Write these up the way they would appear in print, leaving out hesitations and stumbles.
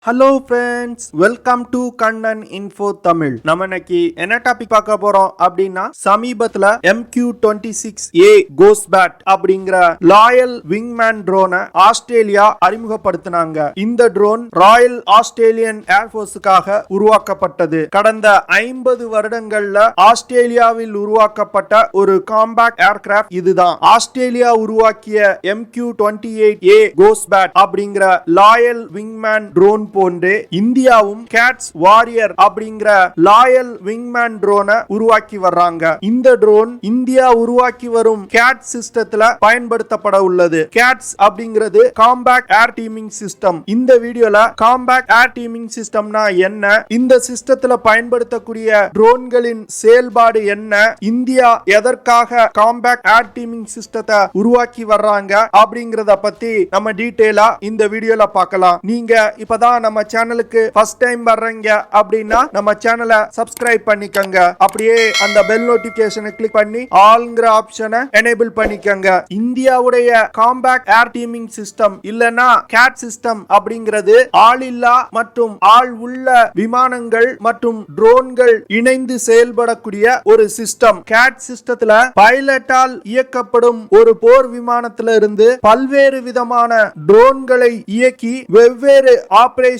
Hello friends, welcome to Kannan info Tamil. நம்ம இன்னைக்கு என்ன டாபிக் பார்க்க போறோம் அப்படின்னா, சமீபத்துல MQ-26A கோஸ்பேட் அப்படிங்கிற லாயல் விங்மேன் ட்ரோனை ஆஸ்திரேலியா அறிமுகப்படுத்தினாங்க. இந்த ட்ரோன் ராயல் ஆஸ்திரேலியன் ஏர்போர்ஸுக்காக உருவாக்கப்பட்டது. கடந்த 50 வருடங்கள்ல ஆஸ்திரேலியாவில் உருவாக்கப்பட்ட ஒரு காம்பேக்ட் ஏர்கிராப்ட் இதுதான். ஆஸ்திரேலியா உருவாக்கிய MQ-28A கோஸ்பேட் அப்படிங்கிற லாயல் விங்மேன் ட்ரோன் போன்றே இந்தியாவும் கேட்ஸ் வாரியர் அப்படிங்கிற லாயல் விங்மேன் ட்ரோனை உருவாக்கி வர்றாங்க. இந்த ட்ரோன் இந்தியா உருவாக்கி வரும் கேட் சிஸ்டத்துல பயன்படுத்தப்பட உள்ளது. கேட்ஸ் அப்படிங்கிறது காம்பேக்ட் ஏர் டீமிங் சிஸ்டம். இந்த வீடியோல காம்பேக்ட் ஏர் டீமிங் சிஸ்டம்னா என்ன, இந்த சிஸ்டத்துல பயன்படுத்தக்கூடிய ட்ரோன்களின் செயல்பாடு என்ன, இந்தியா எதற்காக காம்பேக்ட் ஏர் டீமிங் சிஸ்டத்தை உருவாக்கி வர்றாங்க அப்படிங்கறத பத்தி நம்ம டீடைலா இந்த வீடியோல பார்க்கலாம். நீங்க இப்பதான் நம்ம சேனலுக்கு ஃபர்ஸ்ட் டைம் வர்றீங்க அப்படின்னா நம்ம சேனலை சப்ஸ்கிரைப் பண்ணிக்கங்க. அப்படியே அந்த பெல் நோட்டிபிகேஷனை கிளிக் பண்ணி ஆல்ங்கிற ஆப்ஷனை எனேபிள் பண்ணிக்கங்க. இந்தியாவுடைய காம்பேக்ட் ஏர் டீமிங் சிஸ்டம் இல்லனா கேட் சிஸ்டம் அப்படிங்கிறது ஆளில்லா மற்றும் ஆள் உள்ள விமானங்கள் மற்றும் ட்ரோன்கள் இணைந்து செயல்படக்கூடிய ஒரு சிஸ்டம். கேட் சிஸ்டத்துல பைலட்டால் இயக்கப்படும் ஒரு போர் விமானத்தில இருந்து பல்வேறு விதமான ட்ரோன்களை இயக்கி வெவ்வேறு ஆபரேஷன்ஸ்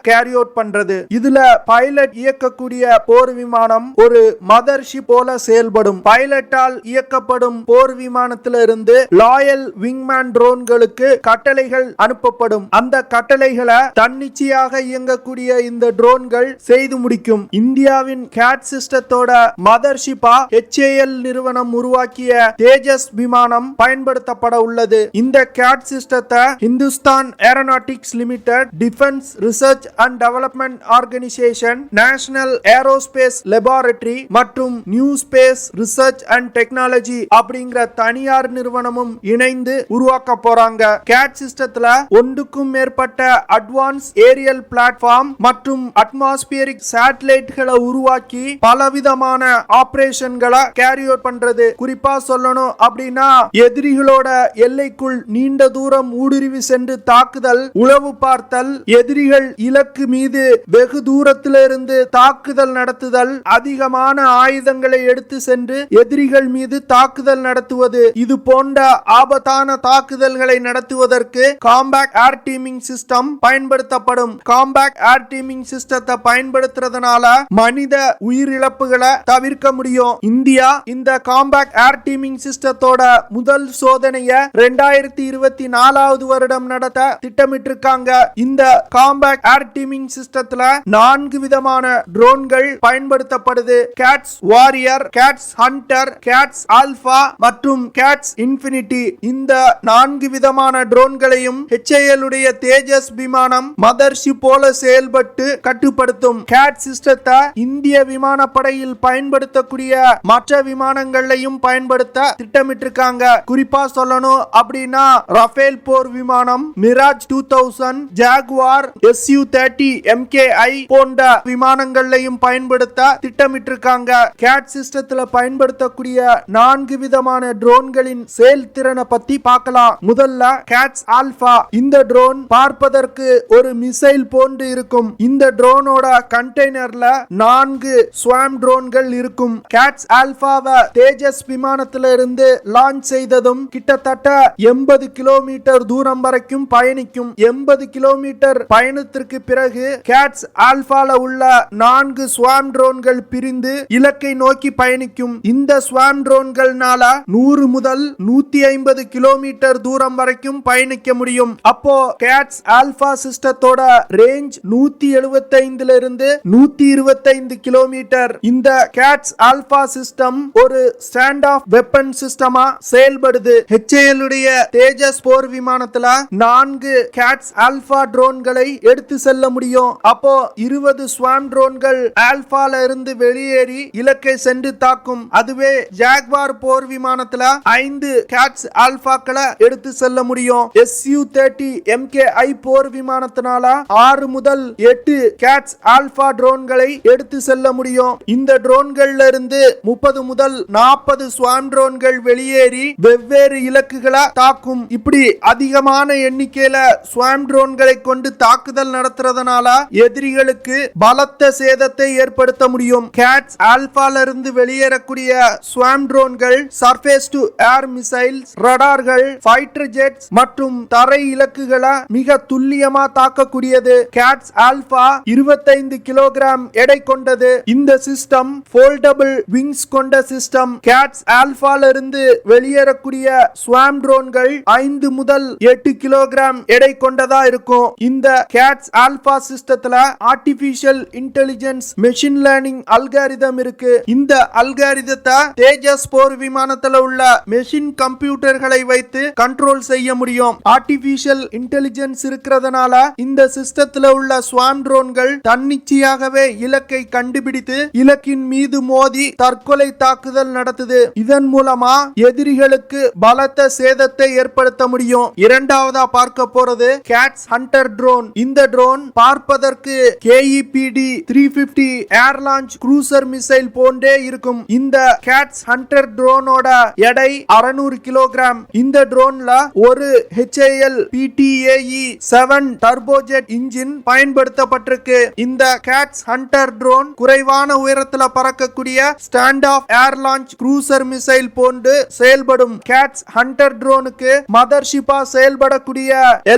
கேரி அவுட் பண்றது. இதுல பைலட் இயக்கக்கூடிய போர் விமானம் ஒரு மதர்ஷிப் போல செயல்படும். பைலட்டால் இயக்கப்படும் போர் விமானத்திலிருந்து லாயல் விங்மேன் ட்ரோன்களுக்கு கட்டளைகள் அனுப்பப்படும். அந்த கட்டளைகளை தன்னிச்சையாக இயங்கக்கூடிய இந்த ட்ரோன்கள் செய்து முடிக்கும். இந்தியாவின் கேட் சிஸ்டத்தோட மதர்ஷிப்பா HAL நிறுவனம் உருவாக்கிய தேஜஸ் விமானம் பயன்படுத்தப்பட உள்ளது. இந்த கேட் சிஸ்டத்தை Hindustan aeronautics limited, defence research and development organisation, national aerospace laboratory மற்றும் new space research and technology அப்படிங்கிற தனியார் நிறுவனமும் இணைந்து உருவாக்க போறாங்க. கேட் சிஸ்டத்துல ஒன்றுக்கும் மேற்பட்ட அட்வான்ஸ் ஏரியல் பிளாட்ஃபார்ம் மற்றும் அட்மாஸ்பியரிக் சேட்டலைட்களை உருவாக்கி பலவிதமான ஆபரேஷன்களை கேரி அவுட் பண்றது. குறிப்பா சொல்லணும் அப்படின்னா, எதிரிகளோட எல்லைக்குள் நீண்ட தூரம் ஊடுருவி சென்று தாக்குதல், உளவு பார்த்தல், எதிரிகள் இலக்கு மீது வெகு தூரத்திலிருந்து தாக்குதல் நடத்துதல், அதிகமான ஆயுதங்களை எடுத்து சென்று எதிரிகள் மீது தாக்குதல் நடத்துவது, இது போன்ற ஆபத்தான தாக்குதல்களை நடத்துவதற்கு காம்பேக்ட் ஏர் டீமிங் சிஸ்டம் பயன்படுத்தப்படும். காம்பேக்ட் ஏர் டீமிங் சிஸ்டத்தை பயன்படுத்துறதுனால மனித உயிரிழப்புகளை தவிர்க்க முடியும். இந்தியா இந்த காம்பேக்ட் ஏர் டீமிங் சிஸ்டத்தோட முதல் சோதனையை 2024 வருடம் நடத்த திட்டமிட்டிருக்காங்க. இந்த காம்பேக்ட் ஏர் டீமிங் சிஸ்டத்துல 4 விதமான ட்ரோன்கள் பயன்படுத்தப்படுது. CATS warrior, CATS hunter, CATS alpha மற்றும் கேட்ஸ் இன்ஃபினிட்டி. இந்த 4 விதமான ட்ரோன்களையும் HAL உடைய தேஜஸ் விமானம் மதர்ஷிப் போல செயல்பட்டு கட்டுப்படுத்தும். கேட் சிஸ்டத்தை இந்திய விமானப்படையில் பயன்படுத்தக்கூடிய மற்ற விமானங்களையும் பயன்படுத்த திட்டமிட்டிருக்காங்க. குறிப்பா சொல்லணும் அப்படின்னா, ரஃபேல் போர் விமானம், மிராஜ் 2000, ஜாகுவார், Su-30 MKI போன்ற விமானங்களையும் பயன்படுத்த திட்டமிட்டிருக்காங்க. கேட் சிஸ்டத்துல பயன்படுத்தக்கூடிய 4 விதமான ட்ரோன்களின் செயல்திறனை பத்தி பார்க்கலாம். முதல்ல கேட்ஸ் ஆல்பா. இந்த ட்ரோன் பார்ப்பதற்கு ஒரு மிசைல் போன்று இருக்கும். இந்த ட்ரோனோட கண்டெய்னர்ல 4 ஸ்வாம் ட்ரோன்கள் இருக்கும். கேட்ஸ் ஆல்பாவை தேஜஸ் விமானத்திலிருந்து லான்ச் செய்ததும் கிட்டத்தட்ட 80 கிலோமீட்டர் தூரம் வரைக்கும் பயணிக்கும். 80 கிலோமீட்டர் பயணத்திற்கு பிறகு கேட்ஸ் ஆல்பால உள்ள 4 ஸ்வாம் ட்ரோன்கள் பிரிந்து இலக்கை நோக்கி பயணிக்கும். இந்த ஸ்வாம் ட்ரோன்கள்னால 100 முதல் 150 கிலோமீட்டர் தூரம் வரைக்கும் பயணிக்க முடியும். அப்போ கேட்ஸ் ஆல்பா சிஸ்டத்தோட ரேஞ்ச் 175 இருந்து 125 கிலோமீட்டர். இந்த கேட்ஸ் ஆல்பா சிஸ்டம் ஒரு ஸ்டாண்ட் ஆஃப் வெப்பன் சிஸ்டமா செயல்படுது. HAL உடைய தேஜஸ் போர் விமானத்துல 4 கேட்ஸ் ஆல்பா ட்ரோன்களை எடுத்து செல்ல முடியும். அப்போ 20 ஸ்வாம் ட்ரோன்கள் ஆல்பால இருந்து வெளியேறி இலக்கை சென்று தாக்கும். அதுவே ஜாகுவார் போர் விமானத்துல 5 கேட்ஸ் ஆல்பாக்களை எடுத்து செல்ல முடியும். Su-30 MKI போர் விமானத்தினால 6 முதல் 8 கேட்ஸ் ஆல்பா ட்ரோன்களை எடுத்து செல்ல முடியும். இந்த ட்ரோன்கள்ல இருந்து 30 முதல் 40 ஸ்வாம் ட்ரோன்கள் வெளியேறி வெவ்வேறு இலக்குகளை தாக்கும். இப்படி அதிகமான எண்ணிக்கையில ஸ்வாம் ட்ரோன்களை கொண்டு தாக்க தாக்குதல் நடத்துறதுனால எதிரிகளுக்கு பலத்த சேதத்தை ஏற்படுத்த முடியும். கேட்ஸ் ஆல்பால இருந்து வெளியேறக்கூடிய ஸ்வாம் ட்ரோன்கள் சர்ஃபேஸ் டு ஏர் மிசைல்ஸ், ரடார்கள், ஃபைட்டர் ஜெட்ஸ் மற்றும் தரை இலக்குகளை மிக துல்லியமா தாக்கக்கூடியது. கேட்ஸ் ஆல்பா 25 கிலோகிராம் எடை கொண்டது. இந்த சிஸ்டம் ஃபோல்டபிள் விங்ஸ் கொண்ட சிஸ்டம். கேட்ஸ் ஆல்பால இருந்து வெளியேறக்கூடிய ஸ்வாம் ட்ரோன்கள் 5 முதல் 8 கிலோகிராம் எடை கொண்டதா இருக்கும். இந்த கேட்ஸ் ஆல்பா சிஸ்டத்துல artificial intelligence machine learning algorithm இருக்கு. இந்த அல்காரிதத்தை தேஜஸ் போர் விமானத்துல உள்ள மெஷின் கம்ப்யூட்டர்களை வைத்து கண்ட்ரோல் செய்ய முடியும். ஆர்டிபிஷியல் இன்டெலிஜென்ஸ் இருக்கிறதுனால இந்த சிஸ்டத்துல உள்ள ஸ்வாம் ட்ரோன்கள் தன்னிச்சையாகவே இலக்கை கண்டுபிடித்து இலக்கின் மீது மோதி தற்கொலை தாக்குதல் நடத்துது. இதன் மூலமா எதிரிகளுக்கு பலத்த சேதத்தை ஏற்படுத்த முடியும். இரண்டாவதா பார்க்க போறது கேட்ஸ் ஹண்டர் ட்ரோன். இந்த ட்ரோன் பார்ப்பதற்கு KEPD 350 ஏர் லான்ச் க்ரூசர் மிசைல் போன்றே இருக்கும். இந்த கேட்ஸ் ஹண்டர் ட்ரோனோட எடை 600 கிலோகிராம். இந்த ட்ரோன்ல ஒரு HAL PTAE 7 டர்போஜெட் இன்ஜின் பயன்படுத்தப்பட்டிருக்கு. இந்த கேட்ஸ் ஹண்டர் ட்ரோன் குறைவான உயரத்துல பறக்கக்கூடிய stand off air launch cruiser missile போன்று செயல்படும். கேட்ஸ் ஹண்டர் ட்ரோனுக்கு மதர்ஷிப்பா செயல்படக்கூடிய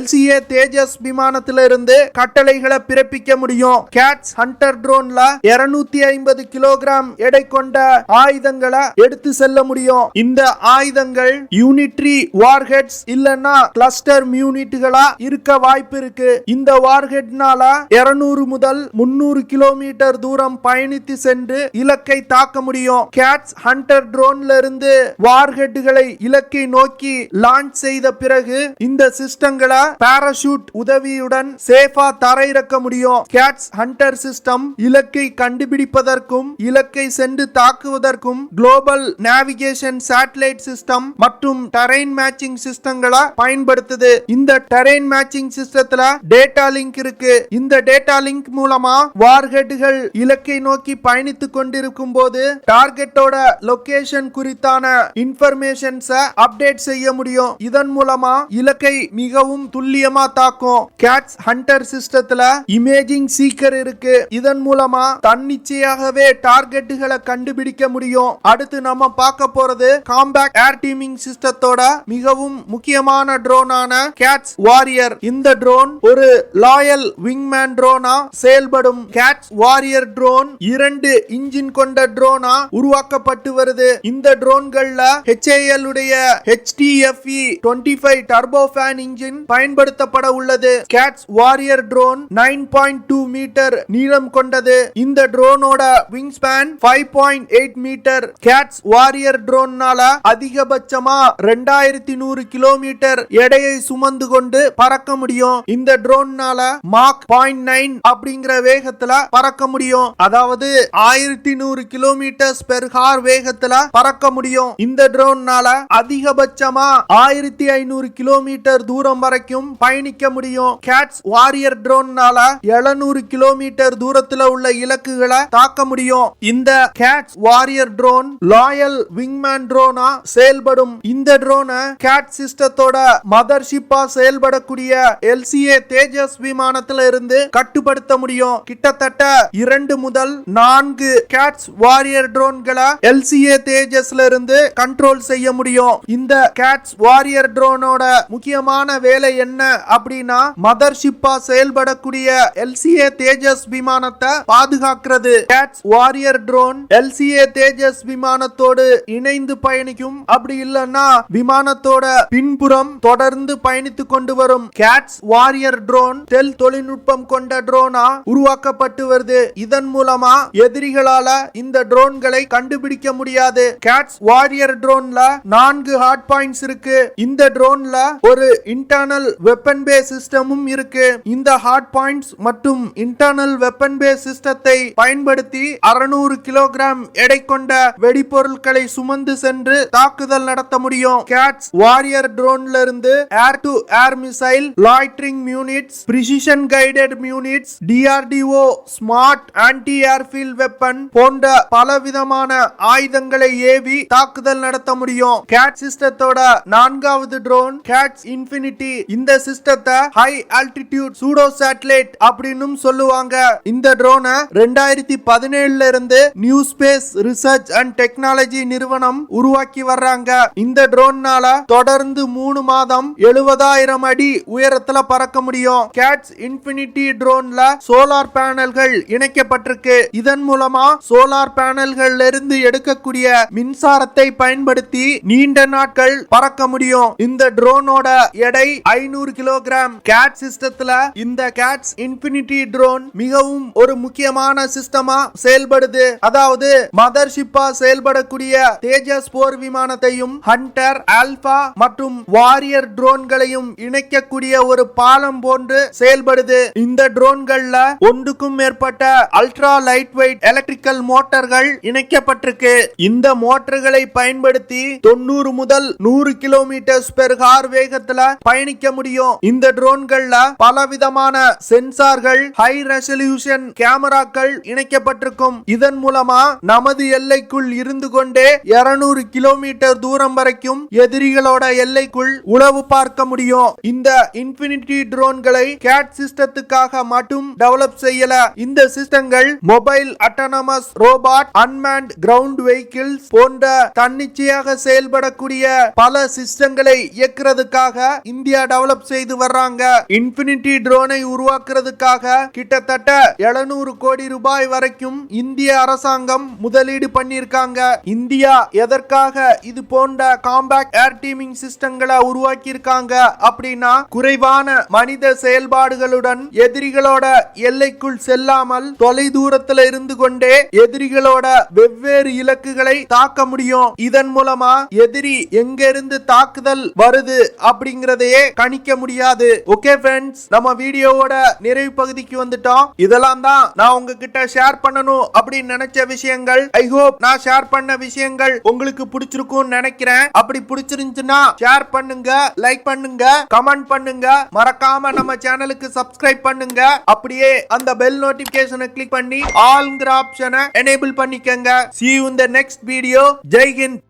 LCA தேஜஸ் விமானத்திலிருந்து கட்டளைகளை பிறப்பிக்க முடியும். கேட்ஸ் ஹண்டர் ட்ரோன்ல 250 கிலோகிராம் எடை கொண்ட ஆயுதங்களை எடுத்து செல்ல முடியும். இந்த ஆயுதங்கள் யூனிட்ரி வார்ஹெட்ஸ் இல்லனா கிளஸ்டர் யூனிட்களா இருக்க வாய்ப்பு இருக்கு. இந்த வார்ஹெட்னால 200 முதல் 300 கிலோமீட்டர் தூரம் பயணித்து சென்று இலக்கை தாக்க முடியும். கேட்ஸ் ஹண்டர் ட்ரோன்ல இருந்து வார்ஹெட்களை இலக்கை நோக்கி லான்ச் செய்த பிறகு இந்த சிஸ்டங்களை பாராசூட் உதவியுடன் சேஃபா தரையிறக்க முடியும். கேட்ஸ் ஹண்டர் சிஸ்டம் இலக்கை கண்டுபிடிப்பதற்கும் இலக்கை சென்று தாக்குவதற்கும் குளோபல் நேவிகேஷன் சேட்டலைட் சிஸ்டம் மற்றும் டெரெயின் மேட்சிங் சிஸ்டங்களை பயன்படுத்துது. இந்த டெரெயின் மேட்சிங் சிஸ்டத்துல டேட்டா லிங்க் இருக்கு. இந்த டேட்டா லிங்க் மூலமா வார்ஹெட்கள் இலக்கை நோக்கி பயணித்துக் கொண்டிருக்கும் போது டார்கெட்டோட லொகேஷன் குறித்தான இன்ஃபர்மேஷன்ஸை அப்டேட் செய்ய முடியும். இதன் மூலமா இலக்கை மிகவும் துல்லியமா தாக்கும். கேட்ஸ் ஹண்டர் சிஸ்டத்துல இமேஜிங் சீக்கர் இருக்கு. இதன் மூலமா தன்னிச்சையாகவே டார்கெட்டுகளை கண்டுபிடிக்க முடியும். அடுத்து நம்ம பார்க்க போறது காம்பேக்ட் ஏர் டீமிங் சிஸ்டத்தோட மிகவும் முக்கியமான ட்ரோனான கேட்ஸ் வாரியர். இந்த ட்ரோன் ஒரு லாயல் விங்மேன் ட்ரோனா செயல்படும். கேட்ஸ் வாரியர் ட்ரோன் 2 இன்ஜின் கொண்ட ட்ரோனா உருவாக்கப்பட்டு வருது. இந்த ட்ரோன்கள்ல HAL உடைய HTFE 25 டர்போஃபேன் இன்ஜின் பயன்படுத்தப்பட உள்ளது. கேட்ஸ் வாரியர் ட்ரோன் 9.2 மீட்டர் நீளம் கொண்டது. இந்த ட்ரோனோட wing span 5.8 metre. CATS warrior ட்ரோன்னால அதிகபட்சமா 2100 கிலோமீட்டர் எடையை சுமந்து கொண்டு பறக்க முடியும். இந்த ட்ரோன்னால மாக் 0.9 அப்படிங்கிற வேகத்துல பறக்க முடியும். அதாவது 1100 கிலோமீட்டர் பெர் ஹார் வேகத்துல பறக்க முடியும். இந்த ட்ரோன்னால அதிகபட்சமா 1500 கிலோமீட்டர் தூரம் வரைக்கும் பயணிக்க முடியும். கேட்ஸ் வாரியர் ட்ரோன்னால 700 கிலோமீட்டர் தூரத்துல உள்ள இலக்குகளை தாக்க முடியும். இந்த கேட்ஸ் வாரியர் ட்ரோன் லாயல் விங்மேன் ட்ரோனா செயல்படும். இந்த ட்ரோனை கேட் சிஸ்டத்தோட மதர்ஷிப்பா செயல்படக்கூடிய LCA தேஜஸ் விமானத்துல இருந்து கட்டுப்படுத்த முடியும். கிட்டத்தட்ட 2 முதல் 4 கேட்ஸ் வாரியர் ட்ரோன்களை LCA தேஜஸ்ல இருந்து கண்ட்ரோல் செய்ய முடியும். இந்த கேட்ஸ் வாரியர் ட்ரோனோட முக்கியமான வேலை என்ன அப்படின்னா மதர்ஷிப்பா செயல்படக்கூடிய LCA தேஜஸ் விமானத்தை பாதுகாக்கிறது. கேட்ஸ் வாரியர் ட்ரோன் LCA தேஜஸ் விமானத்தோடு இணைந்து பயணிக்கும். அப்படி இல்லைன்னா விமானத்தோட பின்புறம் தொடர்ந்து பயணித்துக் கொண்டு வரும். கேட்ஸ் வாரியர் ட்ரோன் டெல் தொழில்நுட்பம் கொண்ட ட்ரோனா உருவாக்கப்பட்டு வருது. இதன் மூலமா எதிரிகளால இந்த ட்ரோன்களை கண்டுபிடிக்க முடியாது. கேட்ஸ் வாரியர் ட்ரோன்ல 4 ஹார்ட் பாயிண்ட்ஸ் இருக்கு. இந்த ட்ரோன்ல ஒரு இன்டர்னல் வெப்பன் பேஸ் சிஸ்டமும் இருக்கு. இந்த ஹார்ட் பாயிண்ட்ஸ் மற்றும் இன்டர்னல் வெப்பன் பேஸ் சிஸ்டத்தை பயன்படுத்தி 600 கிலோகிராம் எடை கொண்ட வெடிபொருட்களை சுமந்து சென்று தாக்குதல் நடத்த முடியும். கேட்ஸ் வாரியர் ட்ரோன்ல இருந்து air to air missile, loitering units, precision guided units, DRDO smart anti airfield weapon போன்ற பலவிதமான ஆயுதங்களை ஏவி தாக்குதல் நடத்த முடியும். கேட் சிஸ்டத்தோட 4வது ட்ரோன் கேட்ஸ் இன்ஃபினிட்டி. இந்த சிஸ்டத்தை high altitude altitude pseudo satellite அப்படின்னு சொல்லுவாங்க. இந்த ட்ரோனை 2017 இருந்து new space research and technology நிறுவனம் உருவாக்கி வர்றாங்க. இந்த ட்ரோன்னால தொடர்ந்து 3 மாதம் 70,000 அடி உயரத்துல பறக்க முடியும். கேட்ஸ் இன்ஃபினிட்டி ட்ரோன்ல சோலார் பேனல்கள் இணைக்கப்பட்டிருக்கு. இதன் மூலமா சோலார் பேனல்கள் இருந்து எடுக்கக்கூடிய மின்சாரத்தை பயன்படுத்தி நீண்ட நாட்கள் பறக்க முடியும். இந்த ட்ரோனோட எடை 500 கிலோகிராம். கேட் சிஸ்டத்துல இந்த கேட்ஸ் இன்ஃபினிட்டி ட்ரோன் மிகவும் ஒரு முக்கியமான சிஸ்டமா செயல்படுது. அதாவது மதர்ஷிப்பா செயல்படக்கூடிய தேஜஸ் போர் விமானத்தையும் ஹண்டர், ஆல்பா மற்றும் வாரியர் ட்ரோன்களையும் இணைக்கக்கூடிய ஒரு பாலம் போன்று செயல்படுது. இந்த ட்ரோன்கள்ல ஒன்றுக்கும் மேற்பட்ட அல்ட்ரா லைட் வெயிட் எலக்ட்ரிக்கல் மோட்டார்கள் இணைக்கப்பட்டிருக்கு. இந்த மோட்டார்களை பயன்படுத்தி 90 முதல் 100 கிலோமீட்டர் பெர் ஹார் வேகத்துல பயணிக்க முடியும். இந்த ட்ரோன்கள்ல பலவிதமான சென்சார்கள், ஹை ரெசல்யூஷன் கேமராக்கள் இணைக்கப்பட்டிருக்கும். இதன் மூலமா நமது எல்லைக்குள் இருந்து கொண்டே 200 கிலோமீட்டர் தூரம் வரைக்கும் எதிரிகளோட எல்லைக்குள் உளவு பார்க்க முடியும். இந்த இன்ஃபினிட்டி ட்ரோன்களை கேட் சிஸ்டத்துக்காக மட்டும் டெவலப் செய்யல. இந்த சிஸ்டங்கள் mobile, autonomous robot, unmanned ground vehicles போன்ற தன்னிச்சையாக செயல்படக்கூடிய பல சிஸ்டங்களை இயக்குறதுக்காக இந்தியா டெவலப் செய்து வர்றாங்க. இன்ஃபினிட்டி ட்ரோனை உருவாக்குறதுக்காக கிட்டத்தட்ட 700 கோடி ரூபாய் வரைக்கும் இந்திய அரசாங்கம் முதலீடு பண்ணிருக்காங்க. இந்தியா எதற்காக இது போன்ற காம்பேக்ட் ஏர் டீமிங் சிஸ்டங்களை உருவாக்கி இருக்காங்க அப்படின்னா, குறைவான மனித செயல்பாடுகளுடன் எதிரிகளோட எல்லைக்குள் செல்லாமல் தொலை தூரத்தில் இருந்து கொண்டே எதிரிகளோட வெவ்வேறு இலக்குகளை தாக்க முடியும். இதன் மூலமா எதிரி எங்க இருந்து தாக்குதல் வருது அப்படிங்கறதையே கணிக்க முடியாது. ஓகே ஃப்ரெண்ட்ஸ், நம்ம வீடியோவோட நிறைவு பகுதிக்கு வந்துட்டோம். இதெல்லாம் தான் நான் உங்ககிட்ட ஷேர் பண்ணணும் அப்படின்னு நினைச்ச விஷயங்கள். ஐ ஹோப் நான் ஷேர் பண்ண விஷயங்கள் உங்களுக்கு பிடிச்சிருக்கும் நினைக்கிறேன். அப்படி பிடிச்சிருந்துச்சுன்னா ஷேர் பண்ணுங்க, லைக் பண்ணுங்க, கமெண்ட் பண்ணுங்க, மறக்காம நம்ம சேனலுக்கு சப்ஸ்கிரைப் பண்ணுங்க. அப்படியே அந்த பெல் நோட்டிபிகேஷனை கிளிக் பண்ணி ஆல்ங்கிற ஆப்ஷனை எனேபிள் பண்ணிக்கங்க. See you in the next video. Jai Hind.